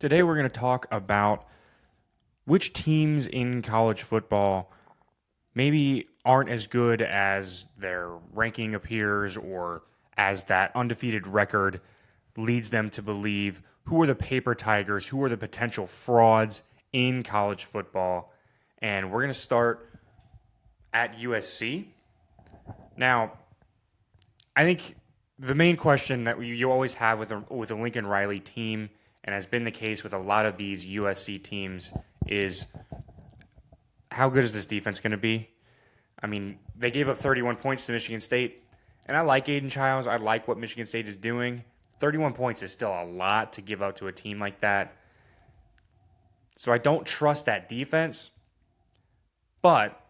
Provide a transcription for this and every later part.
Today we're going to talk about which teams in college football maybe aren't as good as their ranking appears or as that undefeated record leads them to believe. Who are the paper tigers? Who are the potential frauds in college football? And we're going to start at USC. Now, I think the main question that you always have with a Lincoln Riley team, and has been the case with a lot of these USC teams, is how good is this defense going to be? I mean, they gave up 31 points to Michigan State, and I like Aiden Childs. I like what Michigan State is doing. 31 points is still a lot to give up to a team like that. So I don't trust that defense. But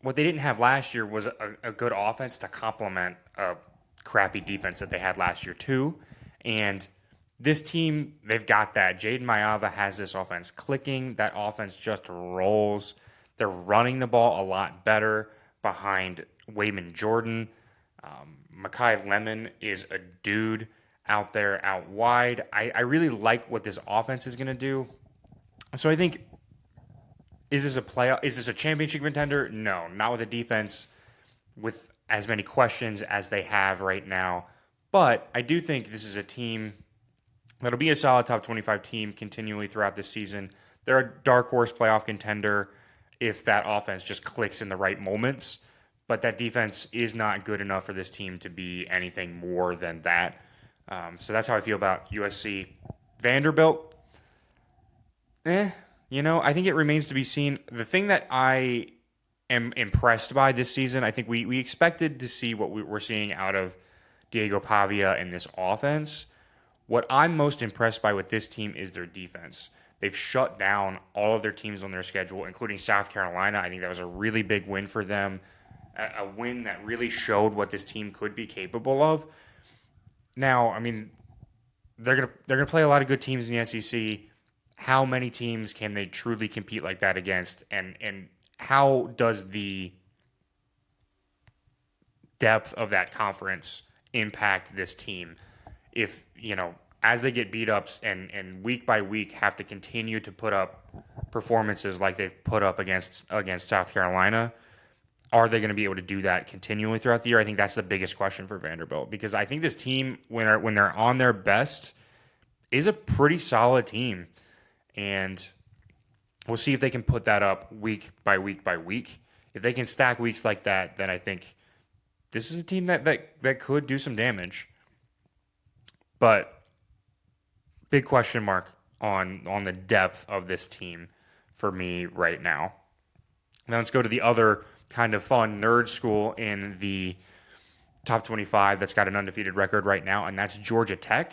what they didn't have last year was a good offense to complement a crappy defense that they had last year, too. And this team, they've got that. Jaden Mayava has this offense clicking. That offense just rolls. They're running the ball a lot better behind Wayman Jordan. Makai Lemon is a dude out there out wide. I really like what this offense is going to do. So I think, is this a playoff? Is this a championship contender? No, not with a defense with as many questions as they have right now. But I do think this is a team that'll be a solid top 25 team continually throughout this season. They're a dark horse playoff contender if that offense just clicks in the right moments. But that defense is not good enough for this team to be anything more than that. So that's how I feel about USC. Vanderbilt, I think it remains to be seen. The thing that I am impressed by this season, I think we expected to see what we were seeing out of Diego Pavia in this offense. What I'm most impressed by with this team is their defense. They've shut down all of their teams on their schedule, including South Carolina. I think that was a really big win for them, a win that really showed what this team could be capable of. Now, I mean, they're gonna play a lot of good teams in the SEC. How many teams can they truly compete like that against? And how does the depth of that conference impact this team? If as they get beat up and week by week have to continue to put up performances like they've put up against South Carolina, are they going to be able to do that continually throughout the year? I think that's the biggest question for Vanderbilt, because I think this team, when they're on their best, is a pretty solid team, and we'll see if they can put that up week by week by week. If they can stack weeks like that, then I think this is a team that could do some damage. But big question mark on the depth of this team for me right now. Now let's go to the other kind of fun nerd school in the top 25 that's got an undefeated record right now, and that's Georgia Tech.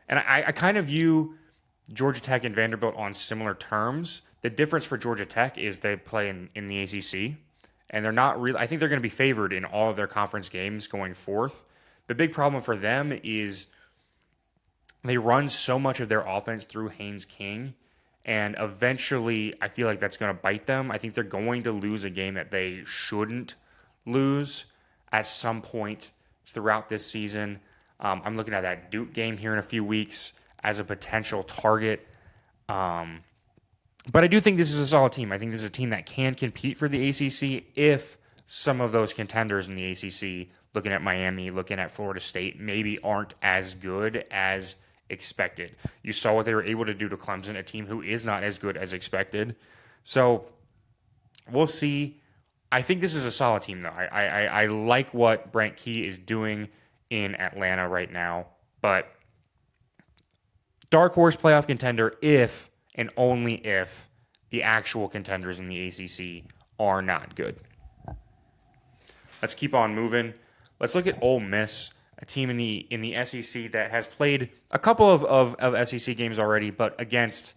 And I kind of view Georgia Tech and Vanderbilt on similar terms. The difference for Georgia Tech is they play in the ACC, and they're not really. I think they're going to be favored in all of their conference games going forth. The big problem for them is they run so much of their offense through Haynes King, and eventually I feel like that's going to bite them. I think they're going to lose a game that they shouldn't lose at some point throughout this season. I'm looking at that Duke game here in a few weeks as a potential target. But I do think this is a solid team. I think this is a team that can compete for the ACC if some of those contenders in the ACC, looking at Miami, looking at Florida State, maybe aren't as good as expected. You saw what they were able to do to Clemson, a team who is not as good as expected. So we'll see. I think this is a solid team, though. I like what Brent Key is doing in Atlanta right now, but dark horse playoff contender if and only if the actual contenders in the ACC are not good. Let's keep on moving. Let's look at Ole Miss, a team in the SEC that has played a couple of SEC games already, but against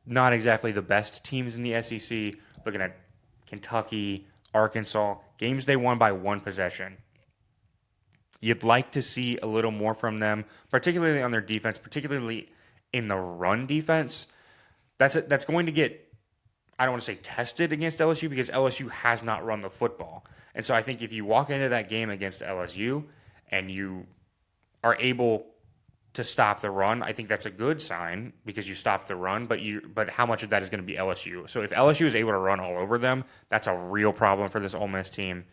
not exactly the best teams in the SEC. Looking at Kentucky, Arkansas, games they won by one possession. You'd like to see a little more from them, particularly on their defense, particularly in the run defense. That's going to get, I don't want to say tested against LSU, because LSU has not run the football. And so I think if you walk into that game against LSU and you are able to stop the run. I think that's a good sign because you stopped the run, but how much of that is going to be LSU? So if LSU is able to run all over them, that's a real problem for this Ole Miss team.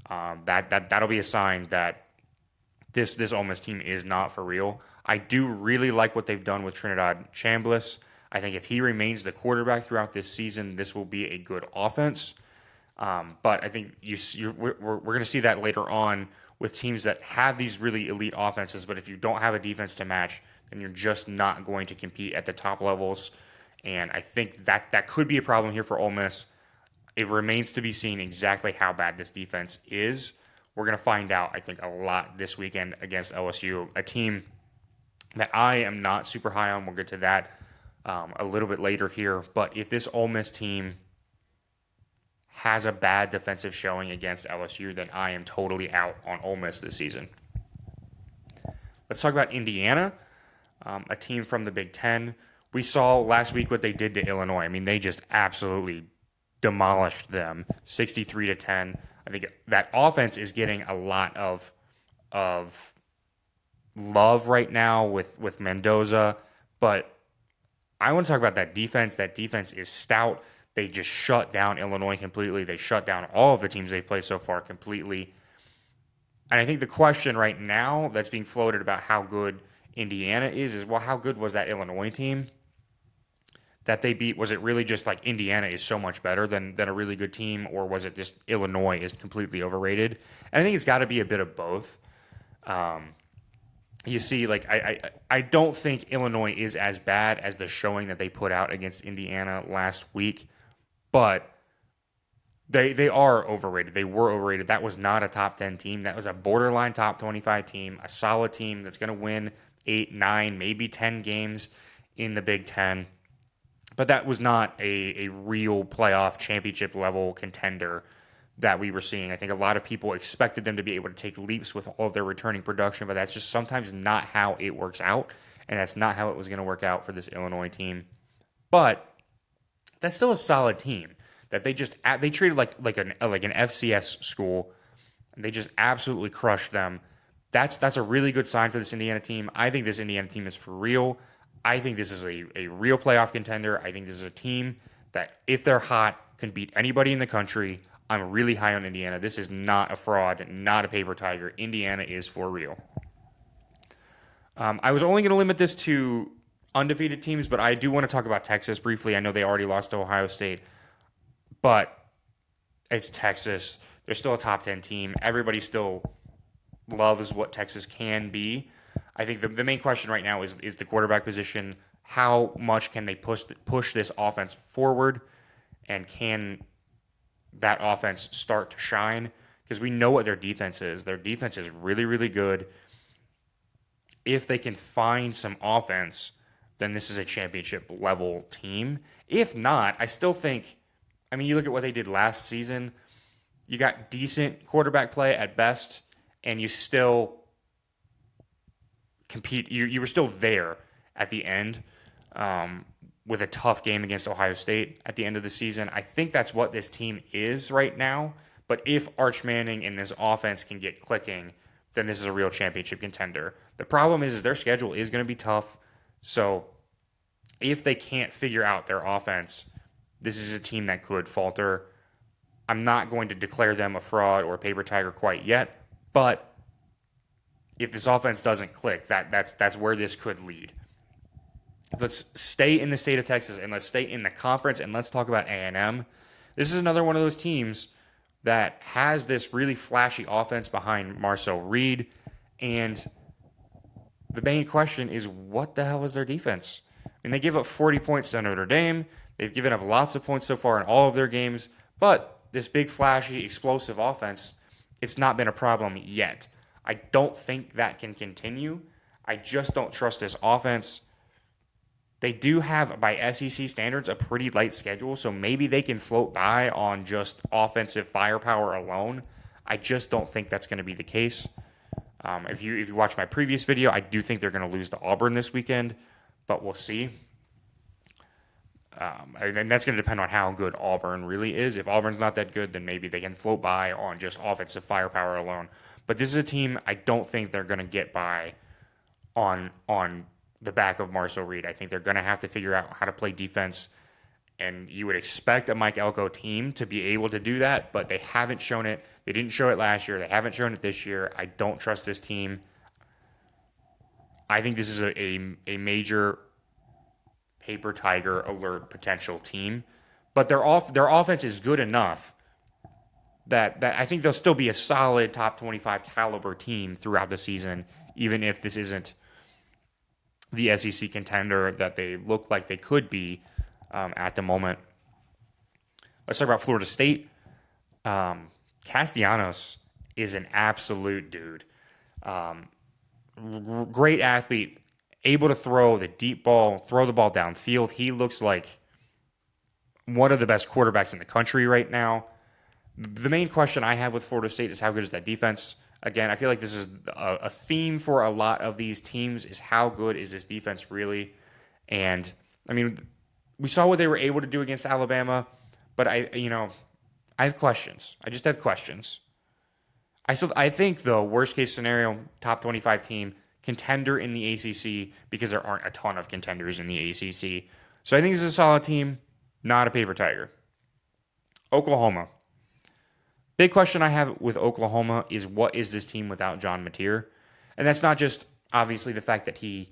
That'll be a sign that this Ole Miss team is not for real. I do really like what they've done with Trinidad Chambliss. I think if he remains the quarterback throughout this season, this will be a good offense. But I think we're going to see that later on with teams that have these really elite offenses. But if you don't have a defense to match, then you're just not going to compete at the top levels. And I think that could be a problem here for Ole Miss. It remains to be seen exactly how bad this defense is. We're going to find out, I think, a lot this weekend against LSU, a team that I am not super high on. We'll get to that a little bit later here. But if this Ole Miss team has a bad defensive showing against LSU, then I am totally out on Ole Miss this season. Let's talk about Indiana, a team from the Big Ten. We saw last week what they did to Illinois. I mean, they just absolutely demolished them, 63-10. I think that offense is getting a lot of love right now with Mendoza, but I want to talk about that defense. That defense is stout. They just shut down Illinois completely. They shut down all of the teams they've played so far completely. And I think the question right now that's being floated about how good Indiana is, well, how good was that Illinois team that they beat? Was it really just like Indiana is so much better than a really good team, or was it just Illinois is completely overrated? And I think it's got to be a bit of both. You see, like I don't think Illinois is as bad as the showing that they put out against Indiana last week, but they are overrated. They were overrated. That was not a top 10 team. That was a borderline top 25 team, a solid team that's going to win 8, 9, maybe 10 games in the Big Ten. But that was not a real playoff championship level contender that we were seeing. I think a lot of people expected them to be able to take leaps with all of their returning production, but that's just sometimes not how it works out, and that's not how it was going to work out for this Illinois team. But that's still a solid team that they treated like an FCS school, and they just absolutely crushed them. That's a really good sign for this Indiana team. I think this Indiana team is for real. I think this is a real playoff contender. I think this is a team that, if they're hot, can beat anybody in the country. I'm really high on Indiana. This is not a fraud, not a paper tiger. Indiana is for real. I was only going to limit this to undefeated teams, but I do want to talk about Texas briefly. I know they already lost to Ohio State, but it's Texas. They're still a top 10 team. Everybody still loves what Texas can be. I think the main question right now is the quarterback position. How much can they push this offense forward, and can that offense start to shine? Because we know what their defense is. Their defense is really, really good. If they can find some offense, then this is a championship level team. If not, I still think, I mean, you look at what they did last season, you got decent quarterback play at best, and you still compete. You were still there at the end with a tough game against Ohio State at the end of the season. I think that's what this team is right now. But if Arch Manning and this offense can get clicking, then this is a real championship contender. The problem is their schedule is going to be tough. So if they can't figure out their offense, this is a team that could falter. I'm not going to declare them a fraud or a paper tiger quite yet, but if this offense doesn't click, that's where this could lead. Let's stay in the state of Texas, and let's stay in the conference, and let's talk about A&M. This is another one of those teams that has this really flashy offense behind Marcel Reed, and the main question is, what the hell is their defense? I mean, they give up 40 points to Notre Dame. They've given up lots of points so far in all of their games, but this big, flashy, explosive offense, it's not been a problem yet. I don't think that can continue. I just don't trust this offense. They do have, by SEC standards, a pretty light schedule, so maybe they can float by on just offensive firepower alone. I just don't think that's going to be the case. If you watch my previous video, I do think they're going to lose to Auburn this weekend, but we'll see. And that's going to depend on how good Auburn really is. If Auburn's not that good, then maybe they can float by on just offensive firepower alone. But this is a team I don't think they're going to get by on the back of Marcel Reed. I think they're going to have to figure out how to play defense, and you would expect a Mike Elko team to be able to do that, but they haven't shown it. They didn't show it last year. They haven't shown it this year. I don't trust this team. I think this is a major paper tiger alert potential team, but their offense is good enough that I think they'll still be a solid top 25 caliber team throughout the season, even if this isn't the SEC contender that they look like they could be at the moment. Let's talk about Florida State. Castellanos is an absolute dude. Great athlete, able to throw the deep ball, throw the ball downfield. He looks like one of the best quarterbacks in the country right now. The main question I have with Florida State is how good is that defense? Again, I feel like this is a theme for a lot of these teams is how good is this defense really? And, I mean, we saw what they were able to do against Alabama, but I have questions. I just have questions. I think the worst case scenario, top 25 team, contender in the ACC because there aren't a ton of contenders in the ACC. So I think this is a solid team, not a paper tiger. Oklahoma. Big question I have with Oklahoma is what is this team without John Mateer? And that's not just obviously the fact that he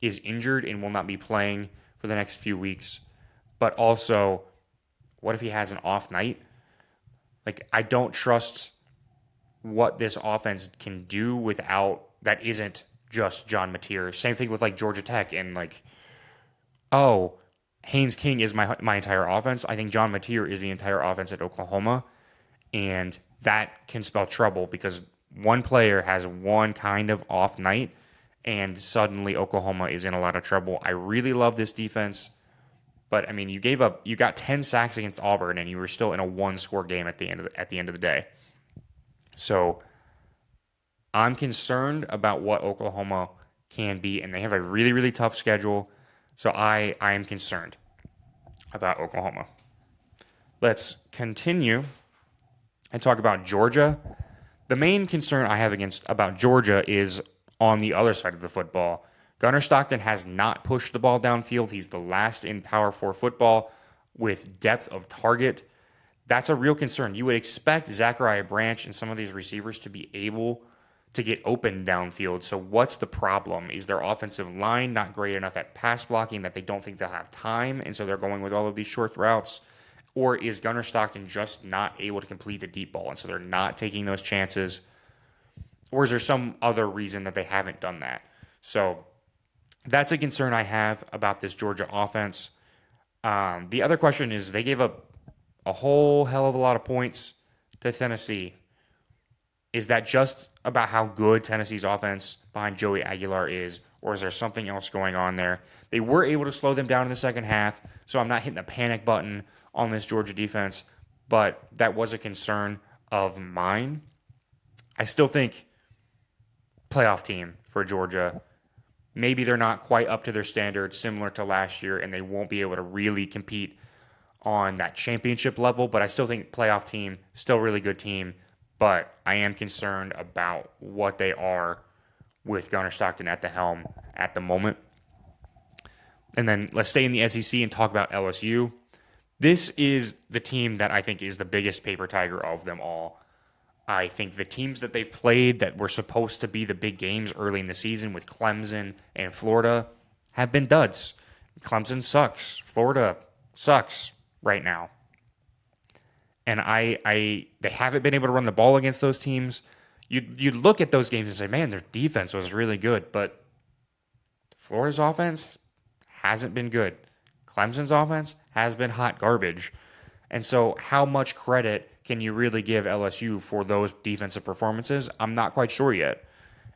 is injured and will not be playing for the next few weeks, but also what if he has an off night? Like, I don't trust what this offense can do without that isn't just John Mateer. Same thing with like Georgia Tech and like, oh, Haynes King is my entire offense. I think John Mateer is the entire offense at Oklahoma. And that can spell trouble because one player has one kind of off night and suddenly Oklahoma is in a lot of trouble. I really love this defense, but I mean, you got 10 sacks against Auburn and you were still in a one-score game at the end of the day. So I'm concerned about what Oklahoma can be, and they have a really, really tough schedule. So I am concerned about Oklahoma. Let's continue and talk about Georgia. The main concern I have about Georgia is on the other side of the football. Gunnar Stockton has not pushed the ball downfield. He's the last in Power 4 football with depth of target. That's a real concern. You would expect Zachariah Branch and some of these receivers to be able to get open downfield. So what's the problem? Is their offensive line not great enough at pass blocking that they don't think they'll have time, and so they're going with all of these short routes? Or is Gunnar Stockton just not able to complete the deep ball, and so they're not taking those chances? Or is there some other reason that they haven't done that? So that's a concern I have about this Georgia offense. The other question is they gave up a whole hell of a lot of points to Tennessee. Is that just about how good Tennessee's offense behind Joey Aguilar is, or is there something else going on there? They were able to slow them down in the second half, so I'm not hitting the panic button on this Georgia defense, but that was a concern of mine. I still think playoff team for Georgia. Maybe they're not quite up to their standards, similar to last year, and they won't be able to really compete on that championship level, but I still think playoff team, still really good team, but I am concerned about what they are with Gunnar Stockton at the helm at the moment. And then let's stay in the SEC and talk about LSU. This is the team that I think is the biggest paper tiger of them all. I think the teams that they've played that were supposed to be the big games early in the season with Clemson and Florida have been duds. Clemson sucks. Florida sucks right now. And they haven't been able to run the ball against those teams. You'd look at those games and say, man, their defense was really good, but Florida's offense hasn't been good. Clemson's offense has been hot garbage. And so how much credit can you really give LSU for those defensive performances? I'm not quite sure yet.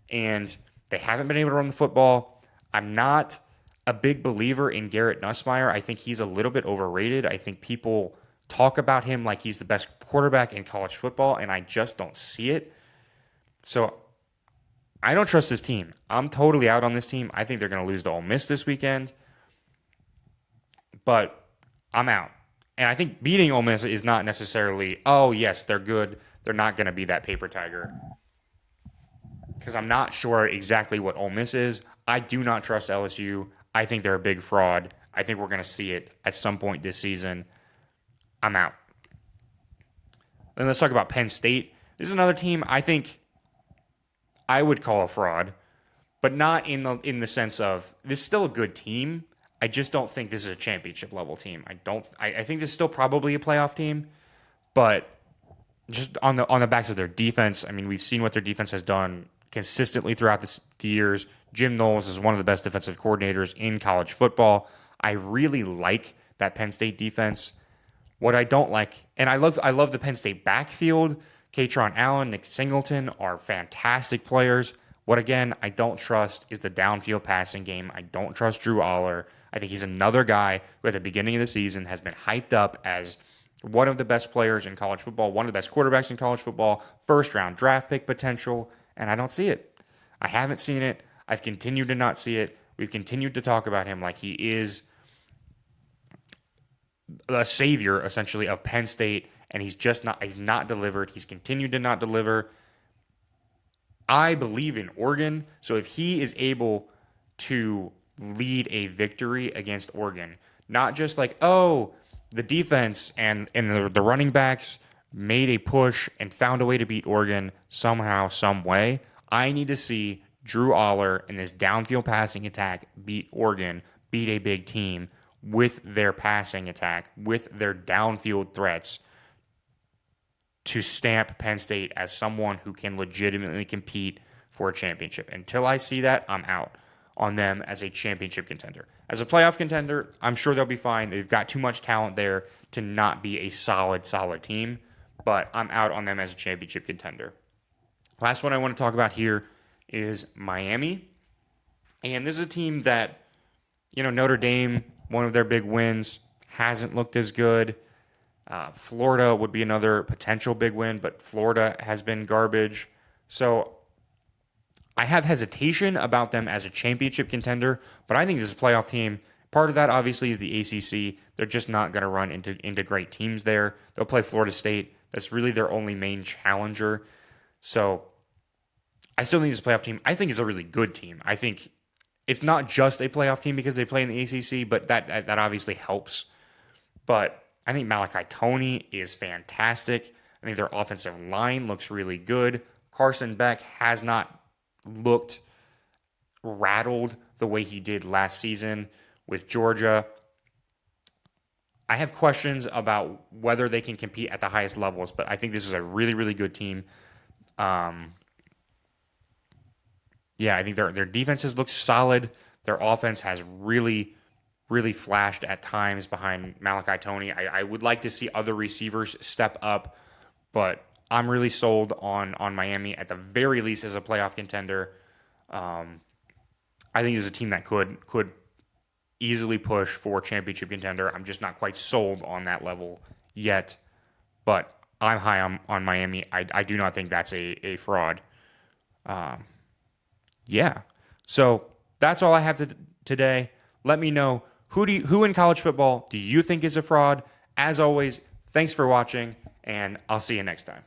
And they haven't been able to run the football. I'm not a big believer in Garrett Nussmeier. I think he's a little bit overrated. I think people talk about him like he's the best quarterback in college football, and I just don't see it. So I don't trust this team. I'm totally out on this team. I think they're going to lose to Ole Miss this weekend. But I'm out. And I think beating Ole Miss is not necessarily, oh, yes, they're good. They're not going to be that paper tiger. Because I'm not sure exactly what Ole Miss is. I do not trust LSU. I think they're a big fraud. I think we're going to see it at some point this season. I'm out. Then let's talk about Penn State. This is another team I think I would call a fraud, but not in the sense of this is still a good team. I just don't think this is a championship level team. I think this is still probably a playoff team, but just on the backs of their defense. I mean, we've seen what their defense has done consistently throughout the years. Jim Knowles is one of the best defensive coordinators in college football. I really like that Penn State defense. What I don't like, and I love the Penn State backfield. Katron Allen, Nick Singleton are fantastic players. What again I don't trust is the downfield passing game. I don't trust Drew Aller. I think he's another guy who at the beginning of the season has been hyped up as one of the best players in college football, one of the best quarterbacks in college football, first round draft pick potential, and I don't see it. I haven't seen it. I've continued to not see it. We've continued to talk about him like he is a savior essentially of Penn State, and he's not delivered. He's continued to not deliver. I believe in Oregon, so if he is able to lead a victory against Oregon, not just like, oh, the defense and the running backs made a push and found a way to beat Oregon somehow, some way. I need to see Drew Aller and this downfield passing attack beat Oregon, beat a big team with their passing attack, with their downfield threats to stamp Penn State as someone who can legitimately compete for a championship. Until I see that, I'm out on them as a championship contender. As a playoff contender, I'm sure they'll be fine. They've got too much talent there to not be a solid team, but I'm out on them as a championship contender. Last one I want to talk about here is Miami. And this is a team that, Notre Dame, one of their big wins, hasn't looked as good. Florida would be another potential big win, but Florida has been garbage. So I have hesitation about them as a championship contender, but I think this is a playoff team. Part of that, obviously, is the ACC. They're just not going to run into great teams there. They'll play Florida State. That's really their only main challenger. So I still think this is a playoff team. I think it's a really good team. I think it's not just a playoff team because they play in the ACC, but that obviously helps. But I think Malachi Toney is fantastic. I think their offensive line looks really good. Carson Beck has not looked rattled the way he did last season with Georgia. I have questions about whether they can compete at the highest levels, but I think this is a really, really good team. I think their defenses look solid. Their offense has really flashed at times behind Malachi Toney. I would like to see other receivers step up, but I'm really sold on Miami at the very least as a playoff contender. I think it's a team that could easily push for championship contender. I'm just not quite sold on that level yet, but I'm high on Miami. I do not think that's a fraud. So that's all I have today. Let me know who in college football do you think is a fraud? As always, thanks for watching, and I'll see you next time.